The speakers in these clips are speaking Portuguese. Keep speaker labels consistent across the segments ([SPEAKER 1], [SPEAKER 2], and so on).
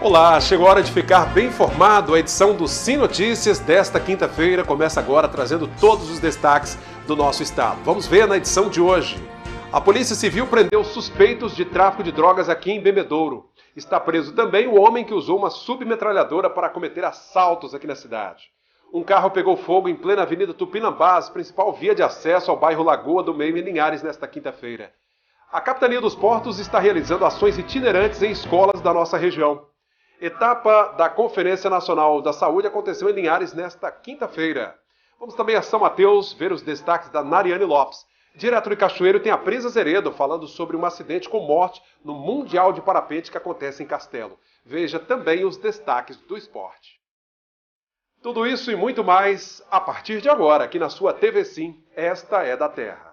[SPEAKER 1] Olá, chegou a hora de ficar bem informado. A edição do Sim Notícias desta quinta-feira começa agora trazendo todos os destaques do nosso estado. Vamos ver na edição de hoje. A Polícia Civil prendeu suspeitos de tráfico de drogas aqui em Bebedouro. Está preso também o homem que usou uma submetralhadora para cometer assaltos aqui na cidade. Um carro pegou fogo em plena Avenida Tupinambás, principal via de acesso ao bairro Lagoa do Meio em Linhares nesta quinta-feira. A Capitania dos Portos está realizando ações itinerantes em escolas da nossa região. Etapa da Conferência Nacional da Saúde aconteceu em Linhares nesta quinta-feira. Vamos também a São Mateus ver os destaques da Nariane Lopes. Direto de Cachoeiro tem a Prisa Zeredo falando sobre um acidente com morte no Mundial de Parapente que acontece em Castelo. Veja também os destaques do esporte. Tudo isso e muito mais a partir de agora, aqui na sua TV Sim, esta é da Terra.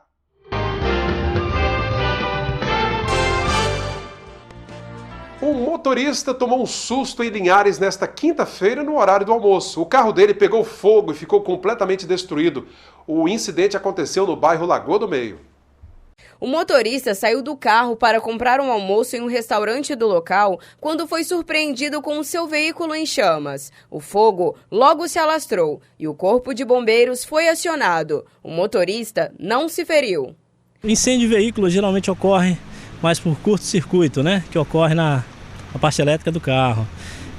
[SPEAKER 1] Um motorista tomou um susto em Linhares nesta quinta-feira no horário do almoço. O carro dele pegou fogo e ficou completamente destruído. O incidente aconteceu no bairro Lagoa do Meio.
[SPEAKER 2] O motorista saiu do carro para comprar um almoço em um restaurante do local quando foi surpreendido com o seu veículo em chamas. O fogo logo se alastrou e o corpo de bombeiros foi acionado. O motorista não se feriu.
[SPEAKER 3] Incêndio de veículo geralmente ocorre mais por curto-circuito, né? Que ocorre na parte elétrica do carro.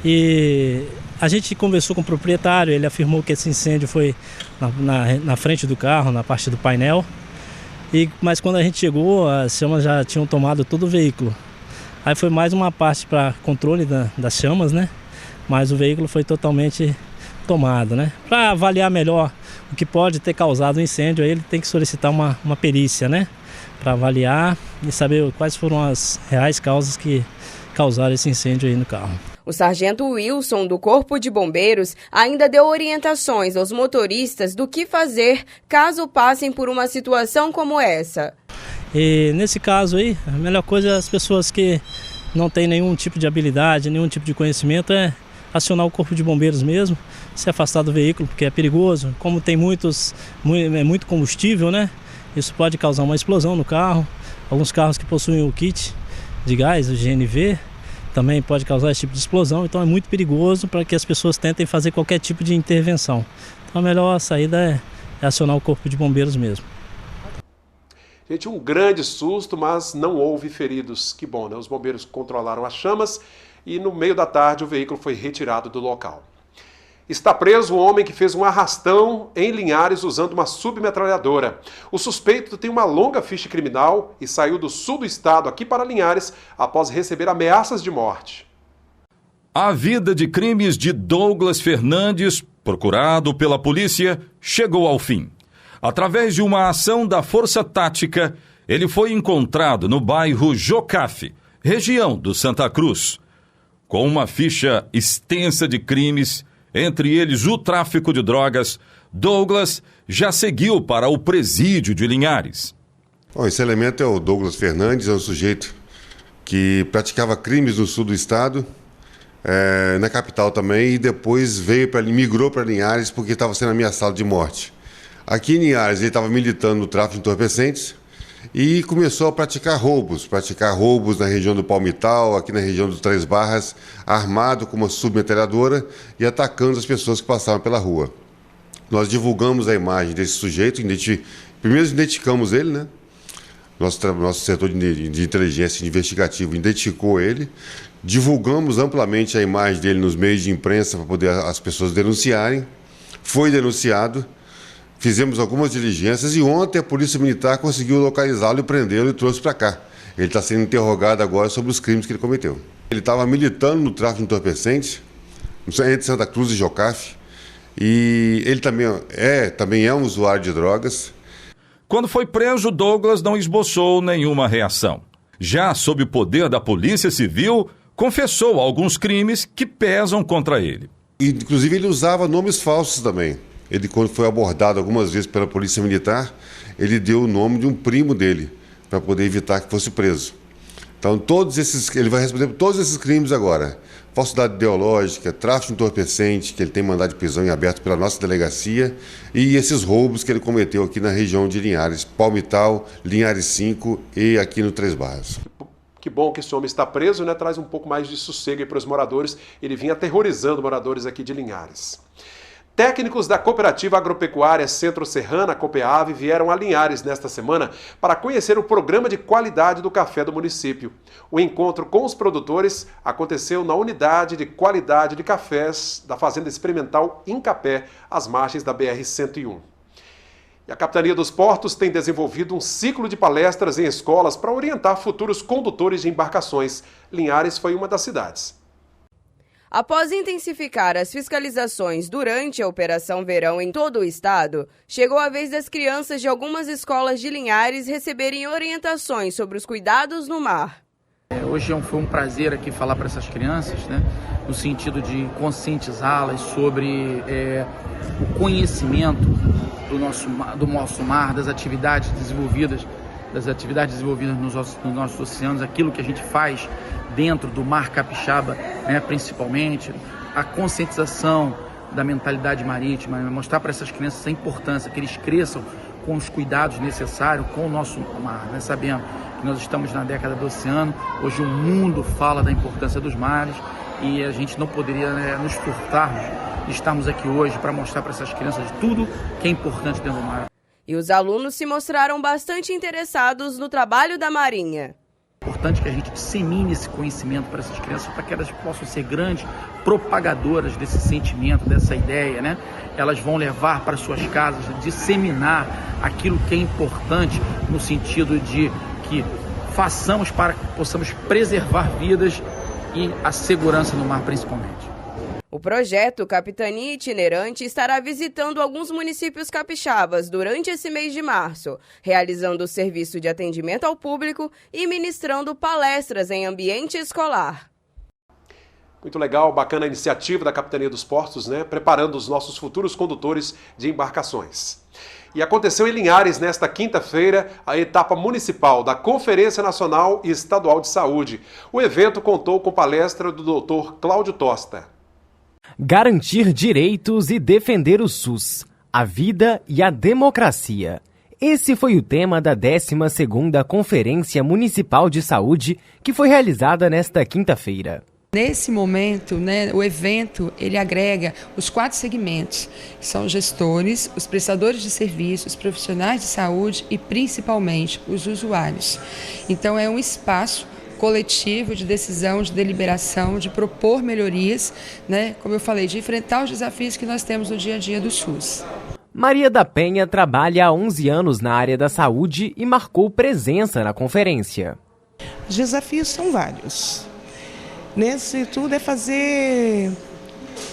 [SPEAKER 3] E a gente conversou com o proprietário, ele afirmou que esse incêndio foi na frente do carro, na parte do painel. Mas quando a gente chegou, as chamas já tinham tomado todo o veículo. Aí foi mais uma parte para controle das chamas, né? Mas o veículo foi totalmente tomado, né? Para avaliar melhor o que pode ter causado o incêndio, aí ele tem que solicitar uma perícia, né? Para avaliar e saber quais foram as reais causas que causaram esse incêndio aí no carro.
[SPEAKER 2] O sargento Wilson, do Corpo de Bombeiros, ainda deu orientações aos motoristas do que fazer caso passem por uma situação como essa.
[SPEAKER 3] E nesse caso aí, a melhor coisa é as pessoas que não têm nenhum tipo de habilidade, nenhum tipo de conhecimento, é acionar o Corpo de Bombeiros mesmo, se afastar do veículo, porque é perigoso. Como tem muito combustível, né? Isso pode causar uma explosão no carro. Alguns carros que possuem o kit de gás, o GNV, também pode causar esse tipo de explosão. Então é muito perigoso para que as pessoas tentem fazer qualquer tipo de intervenção. Então a melhor saída é acionar o Corpo de Bombeiros mesmo.
[SPEAKER 1] Gente, um grande susto, mas não houve feridos. Que bom, né? Os bombeiros controlaram as chamas e no meio da tarde o veículo foi retirado do local. Está preso um homem que fez um arrastão em Linhares usando uma submetralhadora. O suspeito tem uma longa ficha criminal e saiu do sul do estado aqui para Linhares após receber ameaças de morte.
[SPEAKER 4] A vida de crimes de Douglas Fernandes, procurado pela polícia, chegou ao fim. Através de uma ação da Força Tática, ele foi encontrado no bairro Jocafe, região do Santa Cruz. Com uma ficha extensa de crimes, entre eles o tráfico de drogas, Douglas já seguiu para o presídio de Linhares.
[SPEAKER 5] Bom, esse elemento é o Douglas Fernandes, é um sujeito que praticava crimes no sul do estado, na capital também, e depois migrou para Linhares porque estava sendo ameaçado de morte. Aqui em Linhares ele estava militando no tráfico de entorpecentes e começou a praticar roubos na região do Palmital, aqui na região dos Três Barras, armado com uma submetralhadora e atacando as pessoas que passavam pela rua. Nós divulgamos a imagem desse sujeito, primeiro identificamos ele, né? Nosso setor de inteligência investigativo identificou ele, divulgamos amplamente a imagem dele nos meios de imprensa para poder as pessoas denunciarem, foi denunciado. Fizemos algumas diligências e ontem a Polícia Militar conseguiu localizá-lo e prendê-lo e trouxe para cá. Ele está sendo interrogado agora sobre os crimes que ele cometeu. Ele estava militando no tráfico de entorpecentes, entre Santa Cruz e Jocafe, e ele também é um usuário de drogas.
[SPEAKER 4] Quando foi preso, Douglas não esboçou nenhuma reação. Já sob o poder da Polícia Civil, confessou alguns crimes que pesam contra ele.
[SPEAKER 5] Inclusive ele usava nomes falsos também. Ele, quando foi abordado algumas vezes pela Polícia Militar, ele deu o nome de um primo dele, para poder evitar que fosse preso. Então, ele vai responder por todos esses crimes agora. Falsidade ideológica, tráfico de entorpecente, que ele tem mandado de prisão em aberto pela nossa delegacia, e esses roubos que ele cometeu aqui na região de Linhares, Palmital, Linhares 5 e aqui no Três Barras.
[SPEAKER 1] Que bom que esse homem está preso, né? Traz um pouco mais de sossego para os moradores. Ele vinha aterrorizando moradores aqui de Linhares. Técnicos da Cooperativa Agropecuária Centro-Serrana, Copeave, vieram a Linhares nesta semana para conhecer o programa de qualidade do café do município. O encontro com os produtores aconteceu na unidade de qualidade de cafés da Fazenda Experimental Incapé, às margens da BR-101. E a Capitania dos Portos tem desenvolvido um ciclo de palestras em escolas para orientar futuros condutores de embarcações. Linhares foi uma das cidades.
[SPEAKER 2] Após intensificar as fiscalizações durante a Operação Verão em todo o estado, chegou a vez das crianças de algumas escolas de Linhares receberem orientações sobre os cuidados no mar.
[SPEAKER 6] Hoje foi um prazer aqui falar para essas crianças, né, no sentido de conscientizá-las sobre o conhecimento do nosso mar, das atividades desenvolvidas nos nossos oceanos, aquilo que a gente faz dentro do mar capixaba, né, principalmente, a conscientização da mentalidade marítima, mostrar para essas crianças a importância, que eles cresçam com os cuidados necessários com o nosso mar, né? Sabendo que nós estamos na década do oceano, hoje o mundo fala da importância dos mares e a gente não poderia, né, nos furtarmos de estarmos aqui hoje para mostrar para essas crianças tudo que é importante dentro do mar.
[SPEAKER 2] E os alunos se mostraram bastante interessados no trabalho da Marinha.
[SPEAKER 6] É importante que a gente dissemine esse conhecimento para essas crianças, para que elas possam ser grandes propagadoras desse sentimento, dessa ideia, né? Elas vão levar para suas casas, disseminar aquilo que é importante no sentido de que façamos para que possamos preservar vidas e a segurança no mar principalmente.
[SPEAKER 2] O projeto Capitania Itinerante estará visitando alguns municípios capixabas durante esse mês de março, realizando o serviço de atendimento ao público e ministrando palestras em ambiente escolar.
[SPEAKER 1] Muito legal, bacana a iniciativa da Capitania dos Portos, né? Preparando os nossos futuros condutores de embarcações. E aconteceu em Linhares, nesta quinta-feira, a etapa municipal da Conferência Nacional e Estadual de Saúde. O evento contou com palestra do Dr. Cláudio Tosta.
[SPEAKER 7] Garantir direitos e defender o SUS, a vida e a democracia. Esse foi o tema da 12ª Conferência Municipal de Saúde, que foi realizada nesta quinta-feira.
[SPEAKER 8] Nesse momento, né, o evento ele agrega os 4 segmentos, que são os gestores, os prestadores de serviços, os profissionais de saúde e principalmente os usuários. Então é um espaço coletivo de decisão, de deliberação, de propor melhorias, né, como eu falei, de enfrentar os desafios que nós temos no dia a dia do SUS.
[SPEAKER 7] Maria da Penha trabalha há 11 anos na área da saúde e marcou presença na conferência.
[SPEAKER 9] Os desafios são vários. Nesse tudo é fazer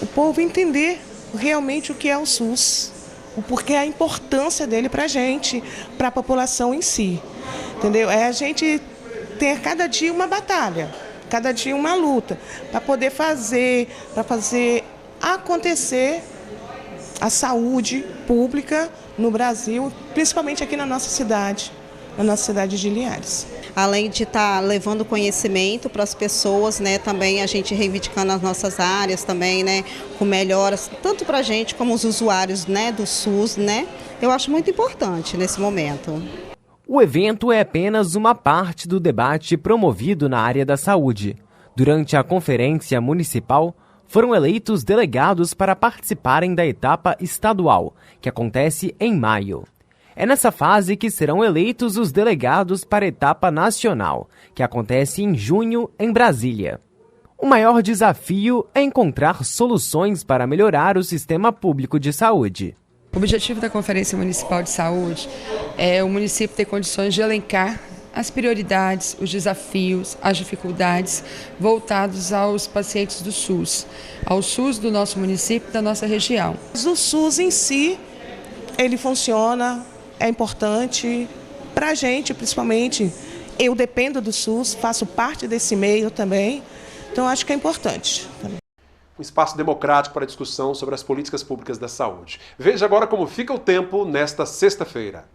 [SPEAKER 9] o povo entender realmente o que é o SUS, o porquê, a importância dele para a gente, para a população em si. Entendeu? É a gente ter cada dia uma batalha, cada dia uma luta, para poder fazer acontecer a saúde pública no Brasil, principalmente aqui na nossa cidade de Linhares.
[SPEAKER 10] Além de estar levando conhecimento para as pessoas, né, também a gente reivindicando as nossas áreas também, né, com melhoras, tanto para a gente como os usuários, né, do SUS, né, eu acho muito importante nesse momento.
[SPEAKER 7] O evento é apenas uma parte do debate promovido na área da saúde. Durante a conferência municipal, foram eleitos delegados para participarem da etapa estadual, que acontece em maio. É nessa fase que serão eleitos os delegados para a etapa nacional, que acontece em junho em Brasília. O maior desafio é encontrar soluções para melhorar o sistema público de saúde.
[SPEAKER 8] O objetivo da Conferência Municipal de Saúde é o município ter condições de elencar as prioridades, os desafios, as dificuldades voltados aos pacientes do SUS, ao SUS do nosso município, da nossa região.
[SPEAKER 9] O SUS em si, ele funciona, é importante para a gente, principalmente. Eu dependo do SUS, faço parte desse meio também, então acho que é importante também.
[SPEAKER 1] Um espaço democrático para discussão sobre as políticas públicas da saúde. Veja agora como fica o tempo nesta sexta-feira.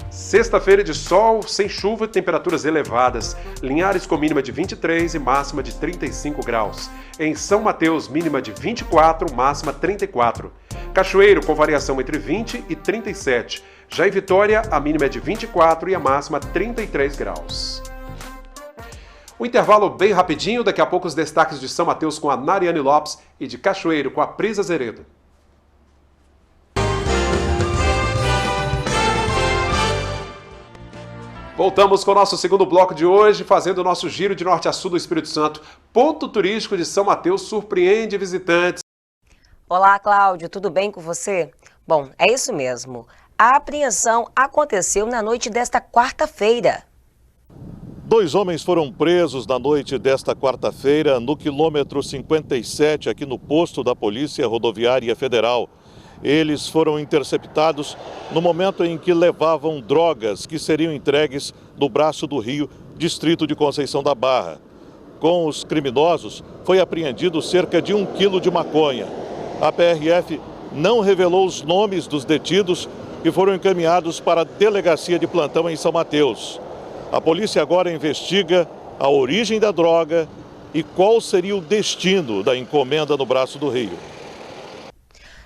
[SPEAKER 1] Sexta-feira de sol, sem chuva e temperaturas elevadas. Linhares com mínima de 23 e máxima de 35 graus. Em São Mateus, mínima de 24, máxima 34. Cachoeiro com variação entre 20 e 37. Já em Vitória, a mínima é de 24 e a máxima 33 graus. Um intervalo bem rapidinho, daqui a pouco os destaques de São Mateus com a Nariane Lopes e de Cachoeiro com a Prisa Zeredo. Voltamos com o nosso segundo bloco de hoje, fazendo o nosso giro de norte a sul do Espírito Santo. Ponto turístico de São Mateus surpreende visitantes.
[SPEAKER 11] Olá, Cláudio, tudo bem com você? Bom, é isso mesmo. A apreensão aconteceu na noite desta quarta-feira.
[SPEAKER 12] 2 homens foram presos na noite desta quarta-feira no quilômetro 57, aqui no posto da Polícia Rodoviária Federal. Eles foram interceptados no momento em que levavam drogas que seriam entregues no Braço do Rio, distrito de Conceição da Barra. Com os criminosos, foi apreendido cerca de 1 quilo de maconha. A PRF não revelou os nomes dos detidos e foram encaminhados para a delegacia de plantão em São Mateus. A polícia agora investiga a origem da droga e qual seria o destino da encomenda no Braço do Rio.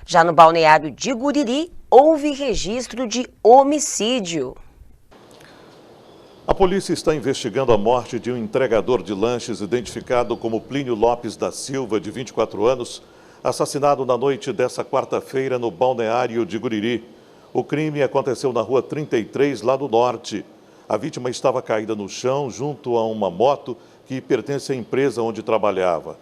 [SPEAKER 11] Já no balneário de Guriri, houve registro de homicídio.
[SPEAKER 12] A polícia está investigando a morte de um entregador de lanches identificado como Plínio Lopes da Silva, de 24 anos, assassinado na noite dessa quarta-feira no balneário de Guriri. O crime aconteceu na rua 33, lá do norte. A vítima estava caída no chão junto a uma moto que pertence à empresa onde trabalhava.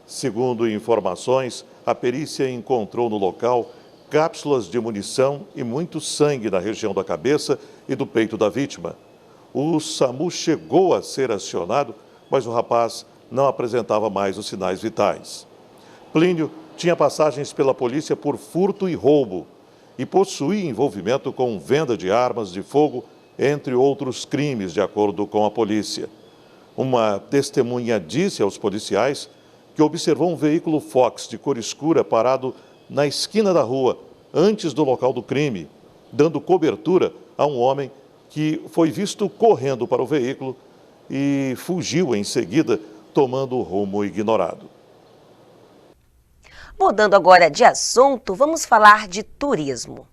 [SPEAKER 12] Segundo informações, a perícia encontrou no local cápsulas de munição e muito sangue na região da cabeça e do peito da vítima. O SAMU chegou a ser acionado, mas o rapaz não apresentava mais os sinais vitais. Plínio tinha passagens pela polícia por furto e roubo e possuía envolvimento com venda de armas de fogo, entre outros crimes, de acordo com a polícia. Uma testemunha disse aos policiais que observou um veículo Fox de cor escura parado na esquina da rua, antes do local do crime, dando cobertura a um homem que foi visto correndo para o veículo e fugiu em seguida, tomando o rumo ignorado.
[SPEAKER 11] Mudando agora de assunto, vamos falar de turismo.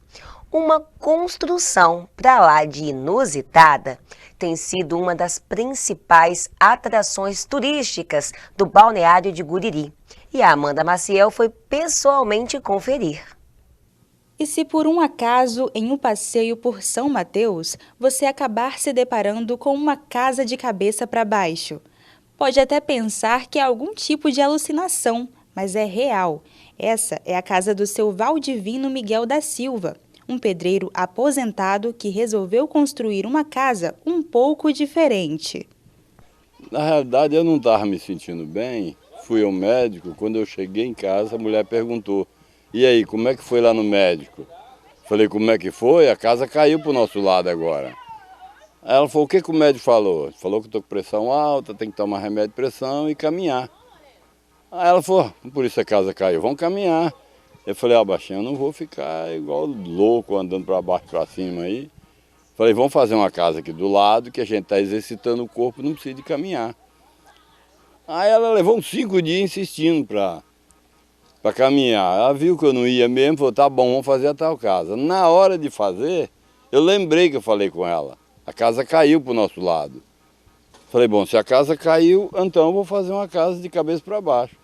[SPEAKER 11] Uma construção para lá de inusitada tem sido uma das principais atrações turísticas do balneário de Guriri. E a Amanda Maciel foi pessoalmente conferir.
[SPEAKER 13] E se por um acaso, em um passeio por São Mateus, você acabar se deparando com uma casa de cabeça para baixo? Pode até pensar que é algum tipo de alucinação, mas é real. Essa é a casa do seu Valdivino Miguel da Silva, um pedreiro aposentado que resolveu construir uma casa um pouco diferente.
[SPEAKER 14] Na realidade, eu não estava me sentindo bem. Fui ao médico. Quando eu cheguei em casa, a mulher perguntou: e aí, como é que foi lá no médico? Falei: como é que foi? A casa caiu para o nosso lado agora. Aí ela falou: o que o médico falou? Falou que estou com pressão alta, tem que tomar remédio de pressão e caminhar. Aí ela falou: por isso a casa caiu, vamos caminhar. Eu falei: baixinho, eu não vou ficar igual louco andando para baixo e para cima aí. Falei: vamos fazer uma casa aqui do lado, que a gente está exercitando o corpo, não precisa de caminhar. Aí ela levou uns 5 dias insistindo para caminhar. Ela viu que eu não ia mesmo, falou: tá bom, vamos fazer a tal casa. Na hora de fazer, eu lembrei que eu falei com ela. A casa caiu para o nosso lado. Falei: bom, se a casa caiu, então eu vou fazer uma casa de cabeça para baixo.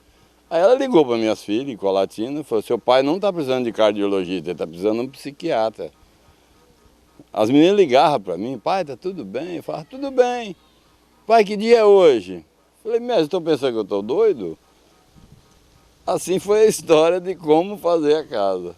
[SPEAKER 14] Aí ela ligou para minhas filhas, em Colatina, e falou: seu pai não está precisando de cardiologista, ele está precisando de um psiquiatra. As meninas ligavam para mim: pai, tá tudo bem? Eu falava: tudo bem. Pai, que dia é hoje? Falei: mestre, estão pensando que eu estou doido? Assim foi a história de como fazer a casa.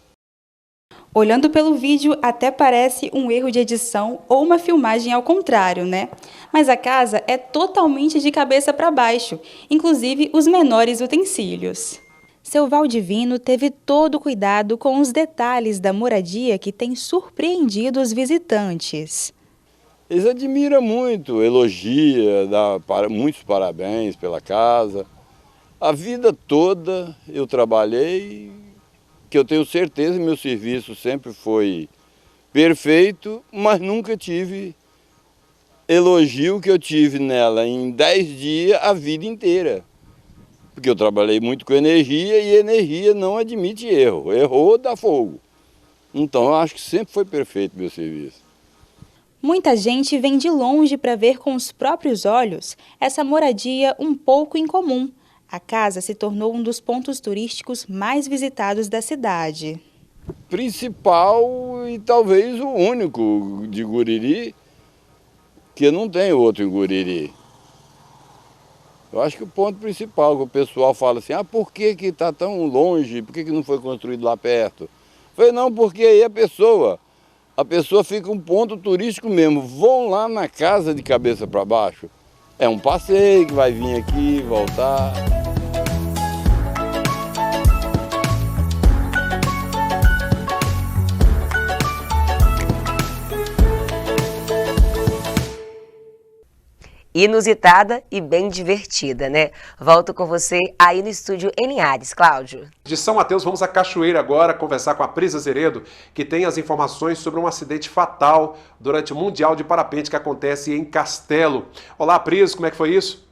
[SPEAKER 13] Olhando pelo vídeo, até parece um erro de edição ou uma filmagem ao contrário, né? Mas a casa é totalmente de cabeça para baixo, inclusive os menores utensílios. Seu Valdivino teve todo o cuidado com os detalhes da moradia que tem surpreendido os visitantes.
[SPEAKER 14] Eles admiram muito, elogia, dá muitos parabéns pela casa. A vida toda eu trabalhei, que eu tenho certeza que meu serviço sempre foi perfeito, mas nunca tive elogio que eu tive nela em 10 dias a vida inteira. Porque eu trabalhei muito com energia e energia não admite erro. Errou, dá fogo. Então eu acho que sempre foi perfeito meu serviço.
[SPEAKER 13] Muita gente vem de longe para ver com os próprios olhos essa moradia um pouco incomum. A casa se tornou um dos pontos turísticos mais visitados da cidade.
[SPEAKER 14] Principal e talvez o único de Guriri, que não tem outro em Guriri. Eu acho que o ponto principal que o pessoal fala assim, por que está tão longe, por que não foi construído lá perto? Eu falei, não, porque aí a pessoa fica um ponto turístico mesmo, vão lá na casa de cabeça para baixo. É um passeio que vai vir aqui, voltar.
[SPEAKER 11] Inusitada e bem divertida, né? Volto com você aí no estúdio em Linhares, Cláudio.
[SPEAKER 1] De São Mateus, vamos à Cachoeira agora conversar com a Pris Azeredo, que tem as informações sobre um acidente fatal durante o Mundial de Parapente que acontece em Castelo. Olá, Pris, como é que foi isso?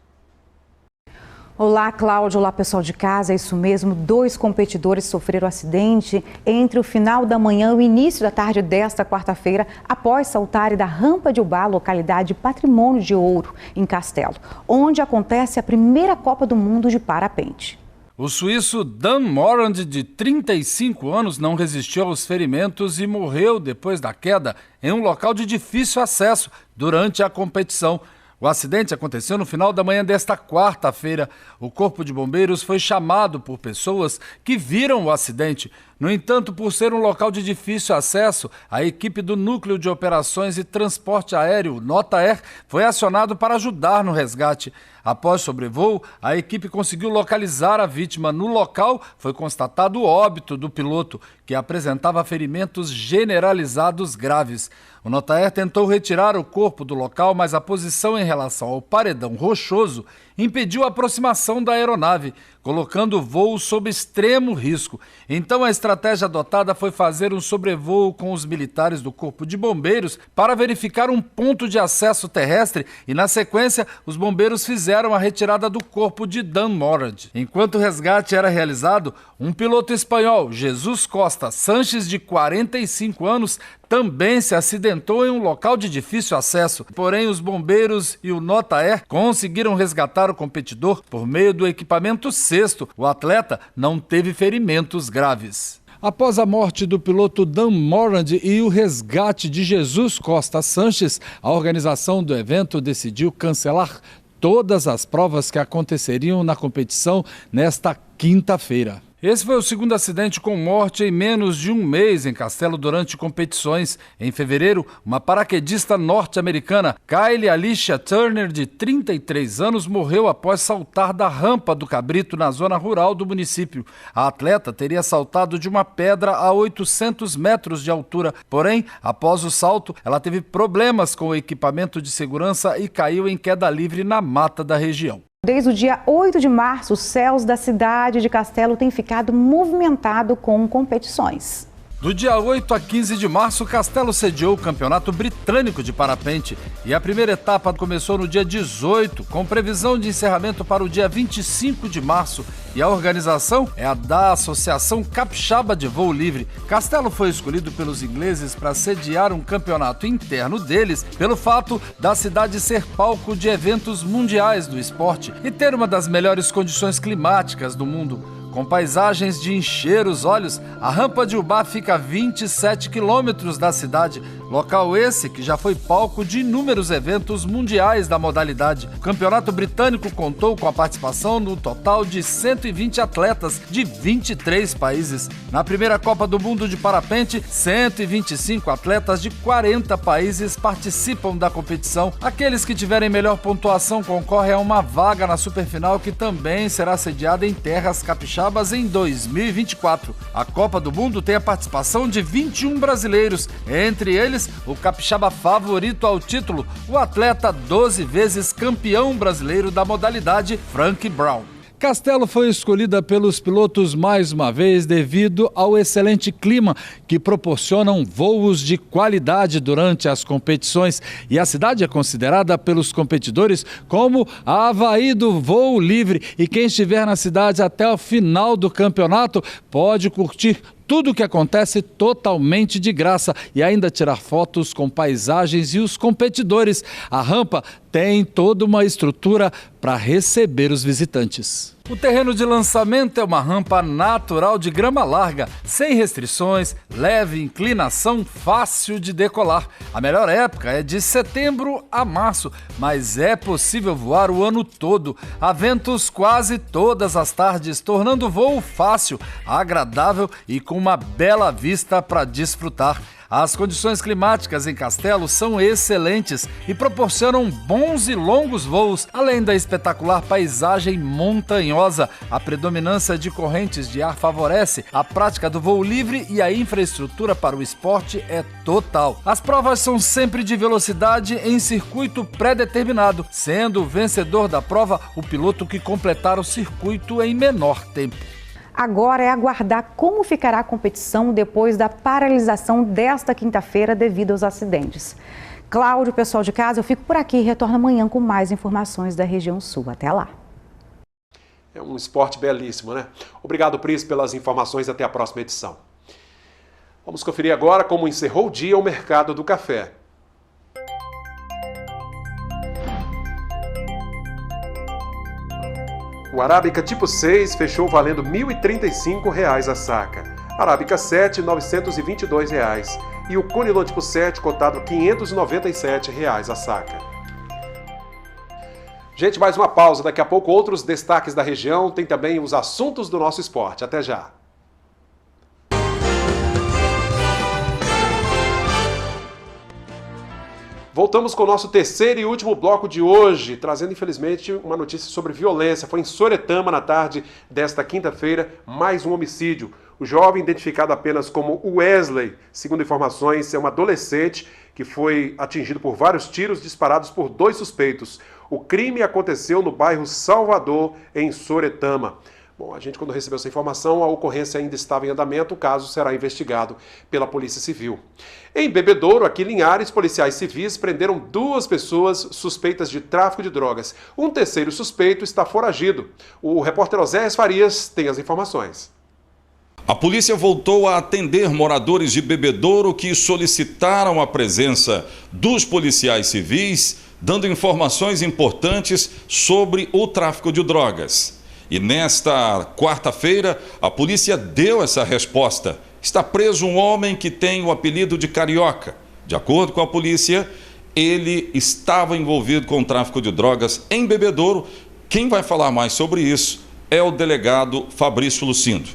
[SPEAKER 15] Olá, Cláudio. Olá, pessoal de casa. É isso mesmo. 2 competidores sofreram acidente entre o final da manhã e o início da tarde desta quarta-feira, após saltarem da rampa de Ubá, localidade Patrimônio de Ouro, em Castelo, onde acontece a primeira Copa do Mundo de Parapente.
[SPEAKER 16] O suíço Dan Morand, de 35 anos, não resistiu aos ferimentos e morreu depois da queda em um local de difícil acesso durante a competição. O acidente aconteceu no final da manhã desta quarta-feira. O Corpo de Bombeiros foi chamado por pessoas que viram o acidente. No entanto, por ser um local de difícil acesso, a equipe do Núcleo de Operações e Transporte Aéreo, Notaer, foi acionado para ajudar no resgate. Após sobrevoo, a equipe conseguiu localizar a vítima. No local, foi constatado o óbito do piloto, que apresentava ferimentos generalizados graves. O Notaer tentou retirar o corpo do local, mas a posição em relação ao paredão rochoso impediu a aproximação da aeronave, colocando o voo sob extremo risco. Então a estratégia adotada foi fazer um sobrevoo com os militares do Corpo de Bombeiros para verificar um ponto de acesso terrestre e, na sequência, os bombeiros fizeram a retirada do corpo de Dan Morand. Enquanto o resgate era realizado, um piloto espanhol, Jesus Costa Sanches, de 45 anos, também se acidentou em um local de difícil acesso. Porém, os bombeiros e o Notaer conseguiram resgatar o competidor por meio do equipamento cesto. O atleta não teve ferimentos graves. Após a morte do piloto Dan Morand e o resgate de Jesus Costa Sanches, a organização do evento decidiu cancelar todas as provas que aconteceriam na competição nesta quinta-feira. Esse foi o segundo acidente com morte em menos de um mês em Castelo durante competições. Em fevereiro, uma paraquedista norte-americana, Kylie Alicia Turner, de 33 anos, morreu após saltar da rampa do Cabrito na zona rural do município. A atleta teria saltado de uma pedra a 800 metros de altura. Porém, após o salto, ela teve problemas com o equipamento de segurança e caiu em queda livre na mata da região.
[SPEAKER 15] Desde o dia 8 de março, os céus da cidade de Castelo têm ficado movimentados com competições.
[SPEAKER 16] Do dia 8 a 15 de março, Castelo sediou o Campeonato Britânico de Parapente e a primeira etapa começou no dia 18, com previsão de encerramento para o dia 25 de março, e a organização é a da Associação Capixaba de Voo Livre. Castelo foi escolhido pelos ingleses para sediar um campeonato interno deles pelo fato da cidade ser palco de eventos mundiais do esporte e ter uma das melhores condições climáticas do mundo. Com paisagens de encher os olhos, a rampa de Ubá fica a 27 quilômetros da cidade, local esse que já foi palco de inúmeros eventos mundiais da modalidade. O Campeonato Britânico contou com a participação no total de 120 atletas de 23 países. Na primeira Copa do Mundo de Parapente, 125 atletas de 40 países participam da competição. Aqueles que tiverem melhor pontuação concorrem a uma vaga na Superfinal, que também será sediada em terras capixabas em 2024. A Copa do Mundo tem a participação de 21 brasileiros, entre eles o capixaba favorito ao título, o atleta 12 vezes campeão brasileiro da modalidade, Frank Brown. Castelo foi escolhida pelos pilotos mais uma vez devido ao excelente clima que proporcionam voos de qualidade durante as competições, e a cidade é considerada pelos competidores como a Havaí do voo livre, e quem estiver na cidade até o final do campeonato pode curtir tudo o que acontece totalmente de graça e ainda tirar fotos com paisagens e os competidores. A rampa tem toda uma estrutura para receber os visitantes. O terreno de lançamento é uma rampa natural de grama larga, sem restrições, leve inclinação, fácil de decolar. A melhor época é de setembro a março, mas é possível voar o ano todo. Há ventos quase todas as tardes, tornando o voo fácil, agradável e com uma bela vista para desfrutar. As condições climáticas em Castelo são excelentes e proporcionam bons e longos voos, além da espetacular paisagem montanhosa. A predominância de correntes de ar favorece a prática do voo livre e a infraestrutura para o esporte é total. As provas são sempre de velocidade em circuito pré-determinado, sendo o vencedor da prova o piloto que completar o circuito em menor tempo.
[SPEAKER 15] Agora é aguardar como ficará a competição depois da paralisação desta quinta-feira devido aos acidentes. Cláudio, pessoal de casa, eu fico por aqui e retorno amanhã com mais informações da região sul. Até lá.
[SPEAKER 1] É um esporte belíssimo, né? Obrigado, Pris, pelas informações. Até a próxima edição. Vamos conferir agora como encerrou o dia o mercado do café. O Arábica tipo 6 fechou valendo R$ 1.035 a saca. Arábica 7, R$ 922. E o Conilon tipo 7 cotado R$ 597 a saca. Gente, mais uma pausa. Daqui a pouco outros destaques da região. Tem também os assuntos do nosso esporte. Até já. Voltamos com o nosso terceiro e último bloco de hoje, trazendo infelizmente uma notícia sobre violência. Foi em Soretama na tarde desta quinta-feira, mais um homicídio. O jovem, identificado apenas como Wesley, segundo informações, é um adolescente que foi atingido por vários tiros disparados por 2 suspeitos. O crime aconteceu no bairro Salvador, em Soretama. Bom, a gente, quando recebeu essa informação, a ocorrência ainda estava em andamento, o caso será investigado pela Polícia Civil. Em Bebedouro, aqui em Linhares, policiais civis prenderam 2 pessoas suspeitas de tráfico de drogas. Um terceiro suspeito está foragido. O repórter Oséias Farias tem as informações.
[SPEAKER 4] A polícia voltou a atender moradores de Bebedouro que solicitaram a presença dos policiais civis, dando informações importantes sobre o tráfico de drogas. E nesta quarta-feira, a polícia deu essa resposta. Está preso um homem que tem o apelido de Carioca. De acordo com a polícia, ele estava envolvido com o tráfico de drogas em Bebedouro. Quem vai falar mais sobre isso é o delegado Fabrício Lucindo.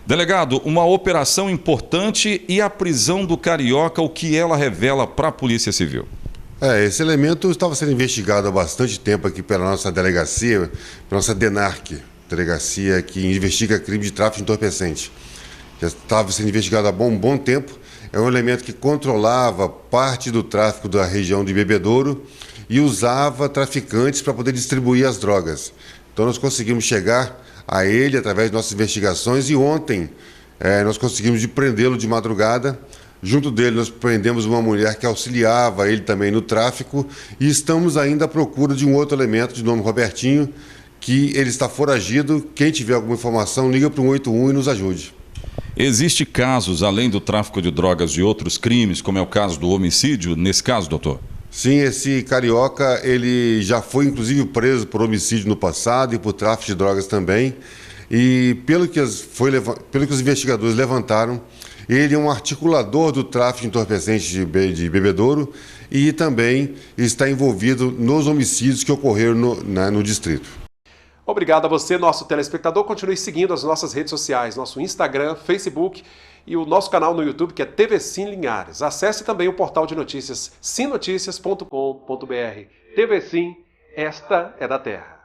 [SPEAKER 4] Delegado, uma operação importante e a prisão do Carioca, o que ela revela para a Polícia Civil?
[SPEAKER 5] Esse elemento estava sendo investigado há bastante tempo aqui pela nossa delegacia, pela nossa DENARC, delegacia que investiga crime de tráfico de entorpecente. Já estava sendo investigado há um bom tempo. É um elemento que controlava parte do tráfico da região de Bebedouro e usava traficantes para poder distribuir as drogas. Então nós conseguimos chegar a ele através de nossas investigações e ontem nós conseguimos prendê-lo de madrugada. Junto dele nós prendemos uma mulher que auxiliava ele também no tráfico e estamos ainda à procura de um outro elemento de nome Robertinho, que ele está foragido. Quem tiver alguma informação, liga para o 181 e nos ajude.
[SPEAKER 4] Existem casos, além do tráfico de drogas, de outros crimes, como é o caso do homicídio, nesse caso, doutor?
[SPEAKER 5] Sim, esse Carioca, ele já foi inclusive preso por homicídio no passado e por tráfico de drogas também. E pelo que os investigadores levantaram, ele é um articulador do tráfico de entorpecentes de Bebedouro e também está envolvido nos homicídios que ocorreram no distrito.
[SPEAKER 1] Obrigado a você, nosso telespectador. Continue seguindo as nossas redes sociais, nosso Instagram, Facebook e o nosso canal no YouTube, que é TV Sim Linhares. Acesse também o portal de notícias simnoticias.com.br. TV Sim, esta é da Terra.